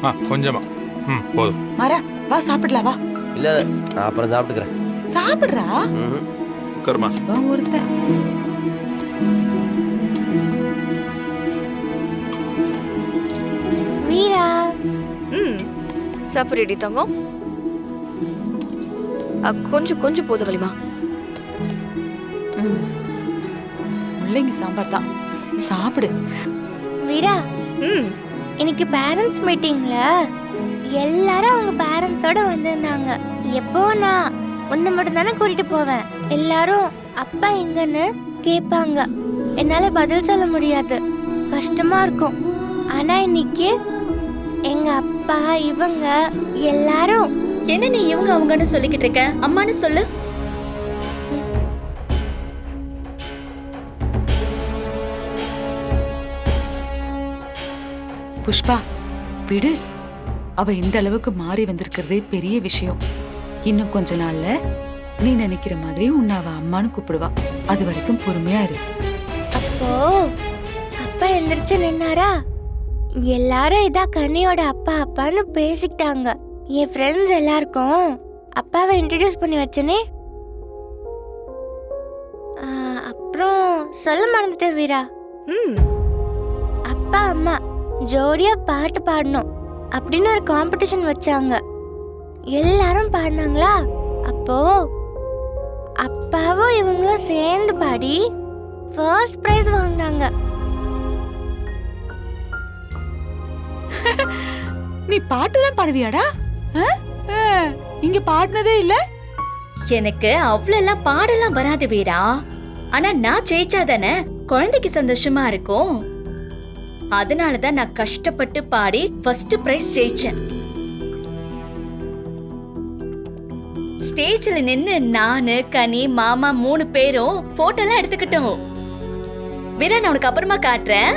வா. கொஞ்சமா. போதும். மாறா வா சாப்பிடலாம் வா. இல்ல நான் அப்புறம் சாப்பிட்டுக்கிறேன். சாப்பிடுறா. கர்மா. ஒருத்தன். வீரா. சாப்பிடுடி தங்கம். கொஞ்சம் கொஞ்சம் போதும் வலிமா. முள்ளங்கி சாம்பார் தான். சாப்பிடு. வீரா. இன்னைக்கு பேரண்ட்ஸ் மீட்டிங்ல எல்லாரும் அவங்க பேரண்ட்ஸோட வந்திருந்தாங்க. எப்போ நான் உன்னை மட்டும் தானே கூட்டிட்டு போவேன். எல்லாரும் அப்பா எங்கன்னு கேட்பாங்க. என்னால பதில் சொல்ல முடியாது, கஷ்டமா இருக்கும். ஆனா இன்னைக்கு எங்க அப்பா இவங்க எல்லாரும். என்ன நீ இவங்க அவங்கன்னு சொல்லிக்கிட்டு இருக்க? அம்மான்னு சொல்லு. புஷ்பா விடு. அவ இந்த அளவுக்கு மாறி வந்திருக்கிறதே பெரிய விஷயம். இன்னும் கொஞ்ச நாள்ல நீ நினைக்கிற மாதிரி உன்னை அவ அம்மான்னு கூப்பிடுவா. அது வரைக்கும் பொறுமையா இரு. அப்போ அப்பா எந்திரிச்சு நின்னாரா? எல்லாரும் இதா கனியோட அப்பா அப்பான்னு பேசிக்கிட்டாங்க. என் ஃப்ரெண்ட்ஸ் எல்லாருக்கும் அப்பாவை இன்ட்ரடியூஸ் பண்ணி வச்சனே. அப்புறம் சொல்ல மறந்துட்டேன் வீரா. அப்பா அம்மா ஜோடியா பாட்டு பாடணும் அப்படின்னு ஒரு காம்படிஷன் வச்சாங்க. எல்லாரும் பாடினாங்களா? அப்போ அப்பாவும் இவங்களும் சேர்ந்து பாடி ஃபர்ஸ்ட் பிரைஸ் வாங்கினாங்க. நீ பாட்டுலாம் பாடுவியாடா? இங்க பாடினதே இல்ல. எனக்கு அவ்வளவு பாடலாம் வராது வீரா. ஆனா நான் ஜெயிச்சாதானே குழந்தைக்கு சந்தோஷமா இருக்கும். அதனாலதான் நான் கஷ்டப்பட்டு பாடி ஃபர்ஸ்ட் பிரைஸ் ஜெயிச்சேன். ஸ்டேஜ்ல நின்னு நானு கனி மாமா 3 பேரும் போட்டோலாம் எடுத்துக்கிட்டோம். வீரா நான் உனக்கு அப்புறமா காட்டுறேன்.